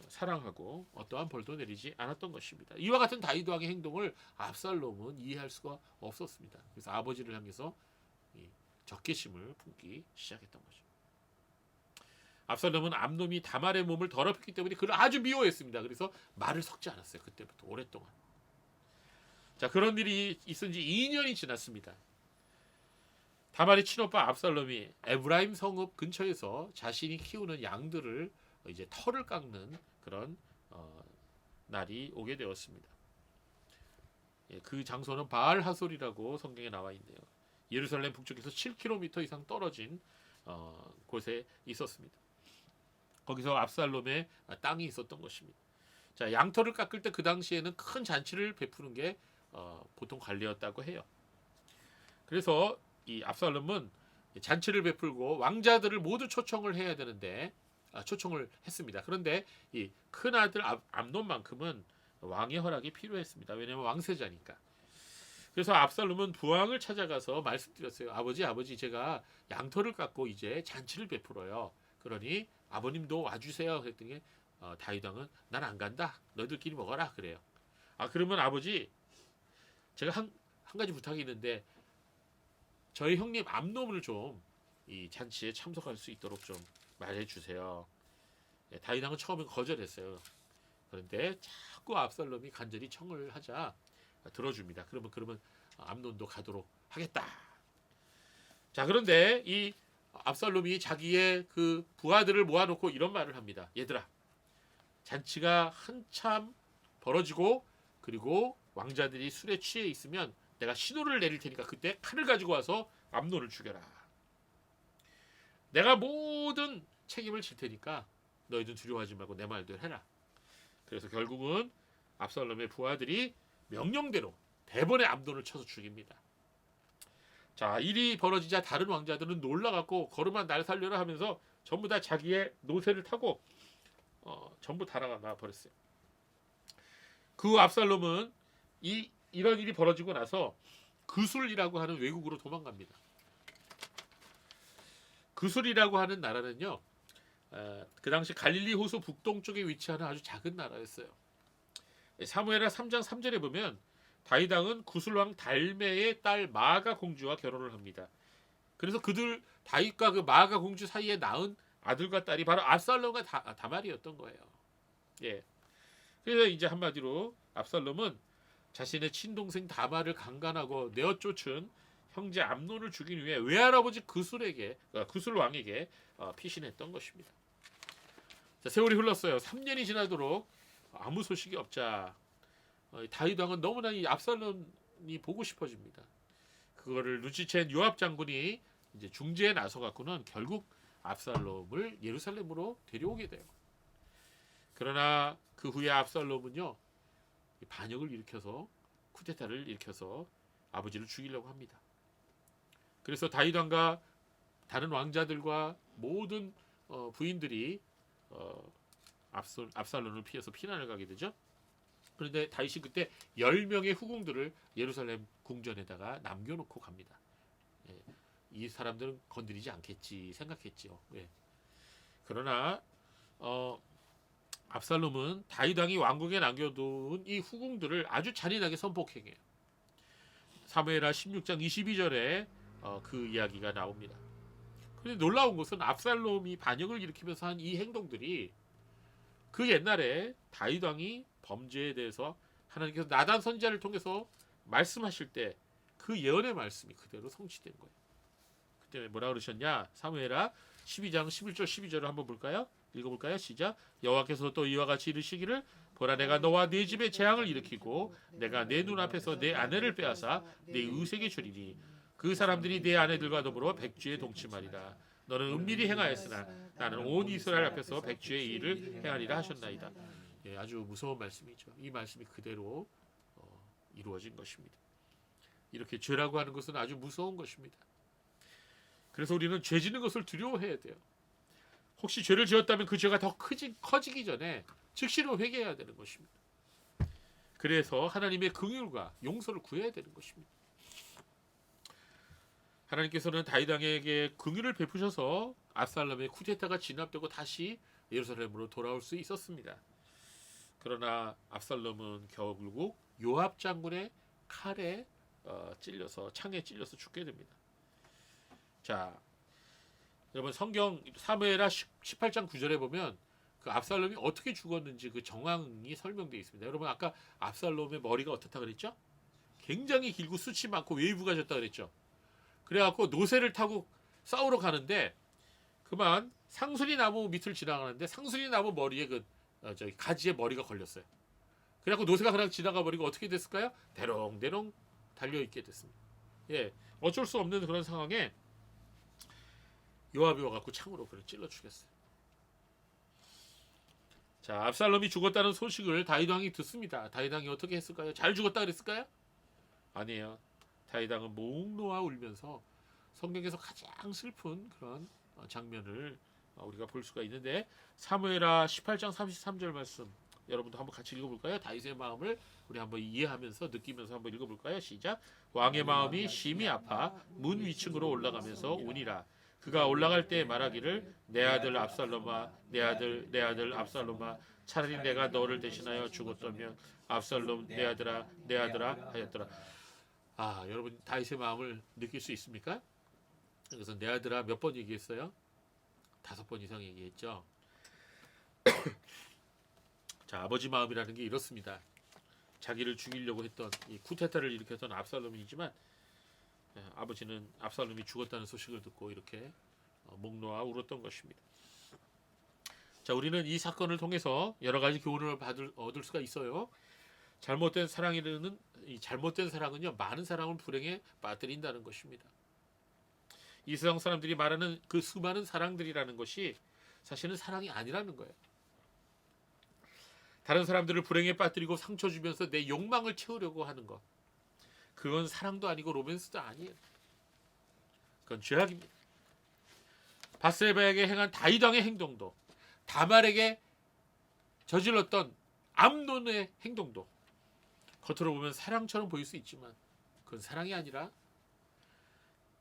사랑하고 어떠한 벌도 내리지 않았던 것입니다. 이와 같은 다윗 왕의 행동을 압살롬은 이해할 수가 없었습니다. 그래서 아버지를 향해서 적개심을 품기 시작했던 거죠. 압살롬은 암놈이 다말의 몸을 더럽혔기 때문에 그를 아주 미워했습니다. 그래서 말을 섞지 않았어요. 그때부터 오랫동안. 자, 그런 일이 있은 지 2년이 지났습니다. 다말의 친오빠 압살롬이 에브라임 성읍 근처에서 자신이 키우는 양들을 이제 털을 깎는 그런 날이 오게 되었습니다. 그 장소는 바알 하솔이라고 성경에 나와 있네요. 예루살렘 북쪽에서 7km 이상 떨어진 곳에 있었습니다. 거기서 압살롬의 땅이 있었던 것입니다. 자, 양털을 깎을 때 그 당시에는 큰 잔치를 베푸는 게 보통 관례였다고 해요. 그래서 이 압살롬은 잔치를 베풀고 왕자들을 모두 초청을 해야 되는데 초청을 했습니다. 그런데 이 큰 아들 암논만큼은 왕의 허락이 필요했습니다. 왜냐하면 왕세자니까. 그래서 압살롬은 부왕을 찾아가서 말씀드렸어요. 아버지 제가 양털을 깎고 이제 잔치를 베풀어요. 그러니 아버님도 와주세요. 그랬더니 다윗 왕은 난 안 간다. 너희들끼리 먹어라 그래요. 그러면 아버지 제가 한 가지 부탁이 있는데 저희 형님 암놈을 좀 이 잔치에 참석할 수 있도록 좀 말해주세요. 다윗 왕은 처음엔 거절했어요. 그런데 자꾸 압살롬이 간절히 청을 하자 들어줍니다. 그러면 암논도 가도록 하겠다. 자, 그런데 이 압살롬이 자기의 그 부하들을 모아놓고 이런 말을 합니다. 얘들아, 잔치가 한참 벌어지고 그리고 왕자들이 술에 취해 있으면 내가 신호를 내릴 테니까 그때 칼을 가지고 와서 암논을 죽여라. 내가 모든 책임을 질 테니까 너희들 두려워하지 말고 내 말대로 해라. 그래서 결국은 압살롬의 부하들이 명령대로 대번에 암논을 쳐서 죽입니다. 자, 일이 벌어지자 다른 왕자들은 놀라갖고 거름한 날 살려라 하면서 전부 다 자기의 노새를 타고 전부 달아나 버렸어요. 그 후 압살롬은 이런 일이 벌어지고 나서 그술이라고 하는 외국으로 도망갑니다. 그술이라고 하는 나라는요, 그 당시 갈릴리 호수 북동쪽에 위치하는 아주 작은 나라였어요. 사무엘하 3장 3절에 보면 다윗 왕은 구술 왕 달메의 딸 마아가 공주와 결혼을 합니다. 그래서 그들 다윗과 그 마아가 공주 사이에 낳은 아들과 딸이 바로 압살롬과 다말이었던 거예요. 예. 그래서 이제 한마디로 압살롬은 자신의 친동생 다말을 강간하고 내어 쫓은 형제 암논을 죽인 후에 외할아버지 그술 왕에게 피신했던 것입니다. 자, 세월이 흘렀어요. 3년이 지나도록 아무 소식이 없자 다윗 왕은 너무나 이 압살롬이 보고 싶어집니다. 그거를 눈치챈 요압 장군이 이제 중재에 나서 갖고는 결국 압살롬을 예루살렘으로 데려오게 돼요. 그러나 그 후에 압살롬은요, 반역을 일으켜서 쿠데타를 일으켜서 아버지를 죽이려고 합니다. 그래서 다윗 왕과 다른 왕자들과 모든 부인들이 압살롬을 피해서 피난을 가게 되죠. 그런데 다윗이 그때 10명의 후궁들을 예루살렘 궁전에다가 남겨놓고 갑니다. 예, 이 사람들은 건드리지 않겠지 생각했지요. 예. 그러나 압살롬은 다윗 왕이 왕궁에 남겨둔 이 후궁들을 아주 잔인하게 선폭행해요. 사무엘하 16장 22절에 그 이야기가 나옵니다. 그런데 놀라운 것은 압살롬이 반역을 일으키면서 한 이 행동들이 그 옛날에 다윗 왕이 범죄에 대해서 하나님께서 나단 선지자를 통해서 말씀하실 때 그 예언의 말씀이 그대로 성취된 거예요. 그때 뭐라 그러셨냐? 사무엘하 12장 11절 12절을 한번 볼까요? 읽어볼까요? 시작. 여호와께서 또 이와 같이 이르시기를 보라 내가 너와 네 집에 재앙을 일으키고 내가 내 눈앞에서 내 아내를 빼앗아 내 의색에 주리니 그 사람들이 내 아내들과 더불어 백주에 동침하리라. 너는 은밀히 행하였으나 나는 온 이스라엘 앞에서 백주의 일을 행하리라 하셨나이다. 예, 아주 무서운 말씀이죠. 이 말씀이 그대로 이루어진 것입니다. 이렇게 죄라고 하는 것은 아주 무서운 것입니다. 그래서 우리는 죄 짓는 것을 두려워해야 돼요. 혹시 죄를 지었다면 그 죄가 더 커지기 전에 즉시로 회개해야 되는 것입니다. 그래서 하나님의 긍휼과 용서를 구해야 되는 것입니다. 하나님께서는 다윗 왕에게 긍휼을 베푸셔서 압살롬의 쿠데타가 진압되고 다시 예루살렘으로 돌아올 수 있었습니다. 그러나 압살롬은 결국 요압 장군의 칼에 찔려서 창에 찔려서 죽게 됩니다. 자, 여러분 성경 사무엘하 18장 9절에 보면 그 압살롬이 어떻게 죽었는지 그 정황이 설명되어 있습니다. 여러분 아까 압살롬의 머리가 어떻다 그랬죠? 굉장히 길고 숱이 많고 웨이브가 졌다 그랬죠. 그래갖고 노새를 타고 싸우러 가는데 그만 상수리 나무 밑을 지나가는데 상수리 나무 머리에 저기 가지에 머리가 걸렸어요. 그래갖고 노새가 그냥 지나가 버리고 어떻게 됐을까요? 대롱대롱 달려 있게 됐습니다. 예, 어쩔 수 없는 그런 상황에 요압이 와갖고 창으로 그를 찔러 죽였어요. 자, 압살롬이 죽었다는 소식을 다윗 왕이 듣습니다. 다윗 왕이 어떻게 했을까요? 잘 죽었다 그랬을까요? 아니에요. 다윗 왕은 목 놓아 울면서 성경에서 가장 슬픈 그런 장면을 우리가 볼 수가 있는데 사무엘하 18장 33절 말씀 여러분도 한번 같이 읽어볼까요? 다윗의 마음을 우리 한번 이해하면서 느끼면서 한번 읽어볼까요? 시작. 왕의 마음이 심히 아파 문 위층으로 올라가면서 우니라. 그가 올라갈 때 말하기를 내 아들 압살롬아 내 아들 압살롬아 차라리 내가 너를 대신하여 죽었다면 압살롬 내 아들아 하였더라. 아, 여러분 다윗의 마음을 느낄 수 있습니까? 그래서 내 아들아 몇 번 얘기했어요? 5번 이상 얘기했죠. 자, 아버지 마음이라는 게 이렇습니다. 자기를 죽이려고 했던 이 쿠데타를 일으켰던 압살롬이지만 아버지는 압살롬이 죽었다는 소식을 듣고 이렇게 목 놓아 울었던 것입니다. 자, 우리는 이 사건을 통해서 여러 가지 교훈을 얻을 수가 있어요. 잘못된 사랑은요 많은 사람을 불행에 빠뜨린다는 것입니다. 이 세상 사람들이 말하는 그 수많은 사랑들이라는 것이 사실은 사랑이 아니라는 거예요. 다른 사람들을 불행에 빠뜨리고 상처 주면서 내 욕망을 채우려고 하는 것, 그건 사랑도 아니고 로맨스도 아니에요. 그건 죄악입니다. 밧세바에게 행한 다윗 왕의 행동도, 다말에게 저질렀던 암논의 행동도 겉으로 보면 사랑처럼 보일 수 있지만 그건 사랑이 아니라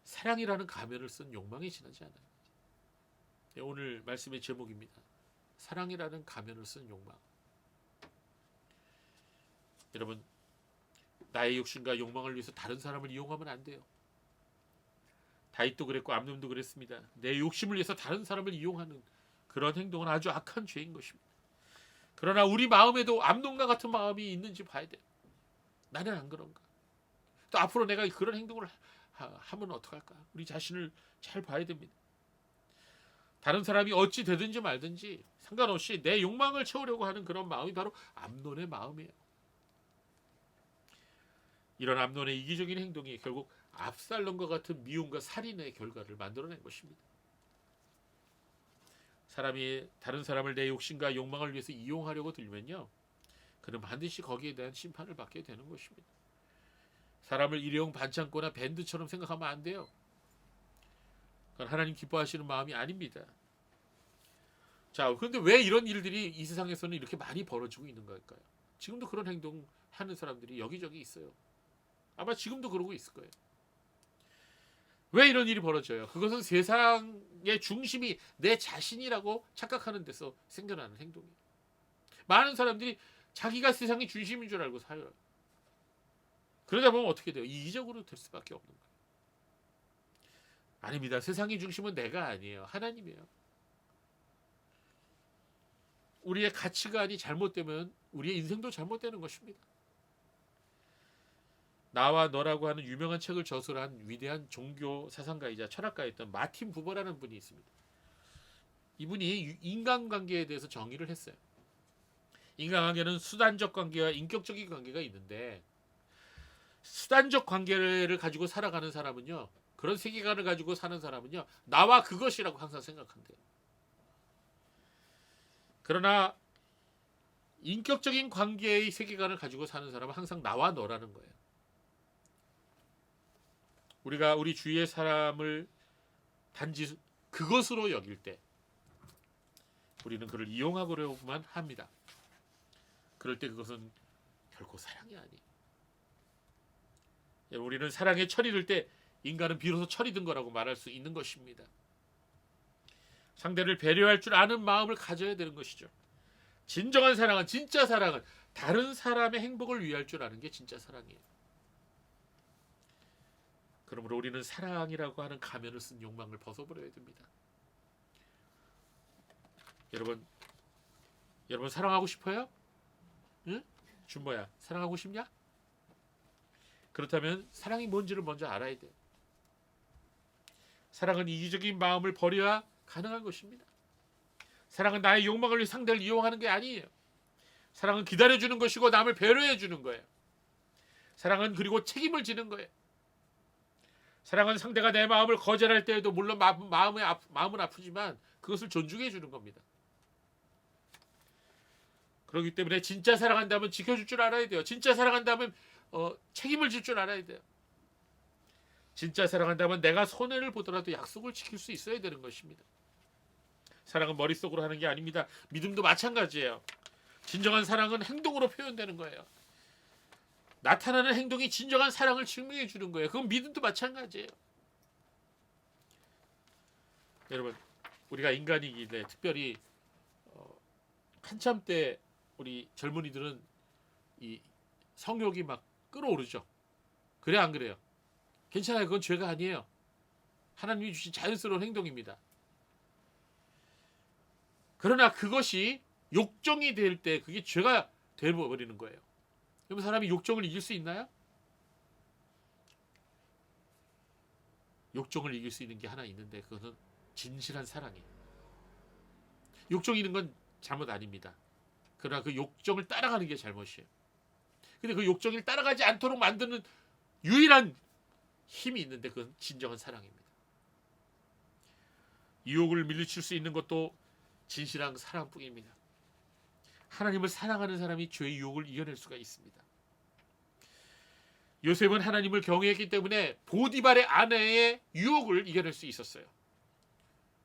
사랑이라는 가면을 쓴 욕망에 지나지 않아요. 네, 오늘 말씀의 제목입니다. 사랑이라는 가면을 쓴 욕망. 여러분, 나의 욕심과 욕망을 위해서 다른 사람을 이용하면 안 돼요. 다윗도 그랬고 암논도 그랬습니다. 내 욕심을 위해서 다른 사람을 이용하는 그런 행동은 아주 악한 죄인 것입니다. 그러나 우리 마음에도 암논과 같은 마음이 있는지 봐야 돼요. 나는 안 그런가? 또 앞으로 내가 그런 행동을 하면 어떡할까? 우리 자신을 잘 봐야 됩니다. 다른 사람이 어찌 되든지 말든지 상관없이 내 욕망을 채우려고 하는 그런 마음이 바로 암논의 마음이에요. 이런 암논의 이기적인 행동이 결국 압살롬과 같은 미움과 살인의 결과를 만들어낸 것입니다. 사람이 다른 사람을 내 욕심과 욕망을 위해서 이용하려고 들면요, 그는 반드시 거기에 대한 심판을 받게 되는 것입니다. 사람을 일회용 반창고나 밴드처럼 생각하면 안 돼요. 그건 하나님 기뻐하시는 마음이 아닙니다. 자, 그런데 왜 이런 일들이 이 세상에서는 이렇게 많이 벌어지고 있는 걸까요? 지금도 그런 행동 하는 사람들이 여기저기 있어요. 아마 지금도 그러고 있을 거예요. 왜 이런 일이 벌어져요? 그것은 세상의 중심이 내 자신이라고 착각하는 데서 생겨나는 행동이에요. 많은 사람들이 자기가 세상의 중심인 줄 알고 살아요. 그러다 보면 어떻게 돼요? 이기적으로 될 수밖에 없는 거예요. 아닙니다. 세상의 중심은 내가 아니에요. 하나님이에요. 우리의 가치관이 잘못되면 우리의 인생도 잘못되는 것입니다. 나와 너라고 하는 유명한 책을 저술한 위대한 종교 사상가이자 철학가였던 마틴 부버라는 분이 있습니다. 이분이 인간관계에 대해서 정의를 했어요. 인간관계는 수단적 관계와 인격적인 관계가 있는데, 수단적 관계를 가지고 살아가는 사람은요, 그런 세계관을 가지고 사는 사람은요, 나와 그것이라고 항상 생각한대요. 그러나 인격적인 관계의 세계관을 가지고 사는 사람은 항상 나와 너라는 거예요. 우리가 우리 주위의 사람을 단지 그것으로 여길 때 우리는 그를 이용하려고만 합니다. 그럴 때 그것은 결코 사랑이 아니에요. 우리는 사랑에 철이 들 때 인간은 비로소 철이 든 거라고 말할 수 있는 것입니다. 상대를 배려할 줄 아는 마음을 가져야 되는 것이죠. 진정한 사랑은, 진짜 사랑은 다른 사람의 행복을 위할 줄 아는 게 진짜 사랑이에요. 그러므로 우리는 사랑이라고 하는 가면을 쓴 욕망을 벗어버려야 됩니다. 여러분 사랑하고 싶어요? 응? 준모야, 사랑하고 싶냐? 그렇다면 사랑이 뭔지를 먼저 알아야 돼요. 사랑은 이기적인 마음을 버려야 가능한 것입니다. 사랑은 나의 욕망을 위해 상대를 이용하는 게 아니에요. 사랑은 기다려주는 것이고 남을 배려해주는 거예요. 사랑은 그리고 책임을 지는 거예요. 사랑은 상대가 내 마음을 거절할 때에도 물론 마음은 아프지만 그것을 존중해 주는 겁니다. 그렇기 때문에 진짜 사랑한다면 지켜줄 줄 알아야 돼요. 진짜 사랑한다면 책임을 질 줄 알아야 돼요. 진짜 사랑한다면 내가 손해를 보더라도 약속을 지킬 수 있어야 되는 것입니다. 사랑은 머릿속으로 하는 게 아닙니다. 믿음도 마찬가지예요. 진정한 사랑은 행동으로 표현되는 거예요. 나타나는 행동이 진정한 사랑을 증명해 주는 거예요. 그건 믿음도 마찬가지예요. 여러분, 우리가 인간이기에 특별히 한참 때 우리 젊은이들은 이 성욕이 막 끌어오르죠. 그래 안 그래요? 괜찮아요. 그건 죄가 아니에요. 하나님이 주신 자연스러운 행동입니다. 그러나 그것이 욕정이 될 때 그게 죄가 되어버리는 거예요. 그럼 사람이 욕정을 이길 수 있나요? 욕정을 이길 수 있는 게 하나 있는데 그것은 진실한 사랑이에요. 욕정이 있는 건 잘못 아닙니다. 그러나 그 욕정을 따라가는 게 잘못이에요. 근데 그 욕정을 따라가지 않도록 만드는 유일한 힘이 있는데 그건 진정한 사랑입니다. 유혹을 물리칠 수 있는 것도 진실한 사랑뿐입니다. 하나님을 사랑하는 사람이 죄의 유혹을 이겨낼 수가 있습니다. 요셉은 하나님을 경외했기 때문에 보디발의 아내의 유혹을 이겨낼 수 있었어요.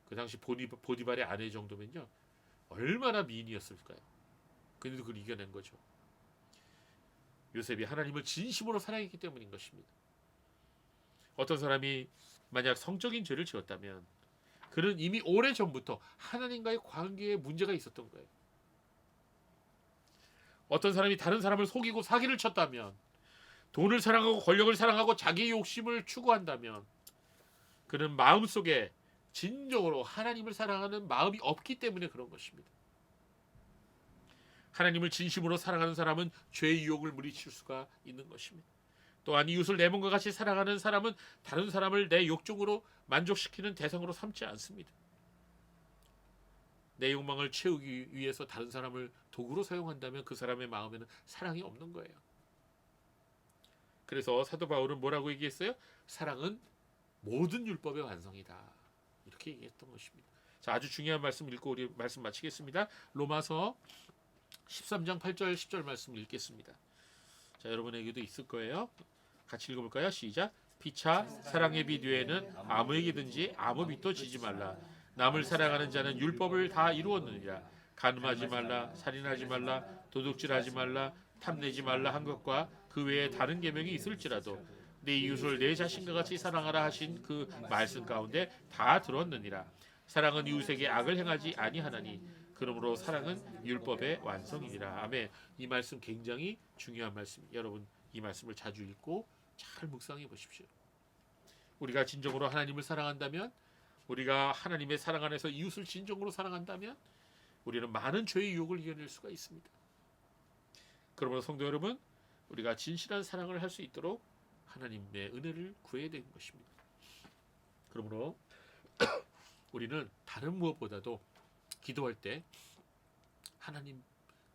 그 당시 보디발의 아내 정도면요 얼마나 미인이었을까요? 그런데 그걸 이겨낸 거죠. 요셉이 하나님을 진심으로 사랑했기 때문인 것입니다. 어떤 사람이 만약 성적인 죄를 지었다면 그는 이미 오래전부터 하나님과의 관계에 문제가 있었던 거예요. 어떤 사람이 다른 사람을 속이고 사기를 쳤다면, 돈을 사랑하고 권력을 사랑하고 자기의 욕심을 추구한다면 그는 마음속에 진정으로 하나님을 사랑하는 마음이 없기 때문에 그런 것입니다. 하나님을 진심으로 사랑하는 사람은 죄의 유혹을 물리칠 수가 있는 것입니다. 또한 이웃을 내 몸과 같이 사랑하는 사람은 다른 사람을 내 욕정으로 만족시키는 대상으로 삼지 않습니다. 내 욕망을 채우기 위해서 다른 사람을 도구로 사용한다면 그 사람의 마음에는 사랑이 없는 거예요. 그래서 사도 바울은 뭐라고 얘기했어요? 사랑은 모든 율법의 완성이다. 이렇게 얘기했던 것입니다. 자, 아주 중요한 말씀 읽고 우리 말씀 마치겠습니다. 로마서 13장 8절 10절 말씀 읽겠습니다. 자, 여러분에게도 있을 거예요. 같이 읽어볼까요? 시작. 피차 사랑의 비뒤에는 아무에게든지 아무 빚도 지지 말라. 남을 사랑하는 자는 율법을 다 이루었느니라. 간음하지 말라, 살인하지 말라, 도둑질하지 말라, 탐내지 말라 한 것과 그 외에 다른 계명이 있을지라도 내 이웃을 내 자신과 같이 사랑하라 하신 그 말씀 가운데 다 들었느니라. 사랑은 이웃에게 악을 행하지 아니하나니 그러므로 사랑은 율법의 완성이니라. 아멘. 이 말씀 굉장히 중요한 말씀. 여러분 이 말씀을 자주 읽고 잘 묵상해 보십시오. 우리가 진정으로 하나님을 사랑한다면, 우리가 하나님의 사랑 안에서 이웃을 진정으로 사랑한다면 우리는 많은 죄의 유혹을 이겨낼 수가 있습니다. 그러므로 성도 여러분, 우리가 진실한 사랑을 할 수 있도록 하나님의 은혜를 구해야 되는 것입니다. 그러므로 우리는 다른 무엇보다도 기도할 때 하나님,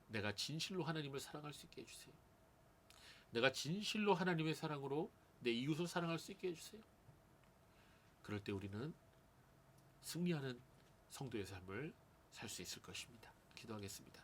내가 진실로 하나님을 사랑할 수 있게 해주세요. 내가 진실로 하나님의 사랑으로 내 이웃을 사랑할 수 있게 해주세요. 그럴 때 우리는 승리하는 성도의 삶을 살 수 있을 것입니다. 기도하겠습니다.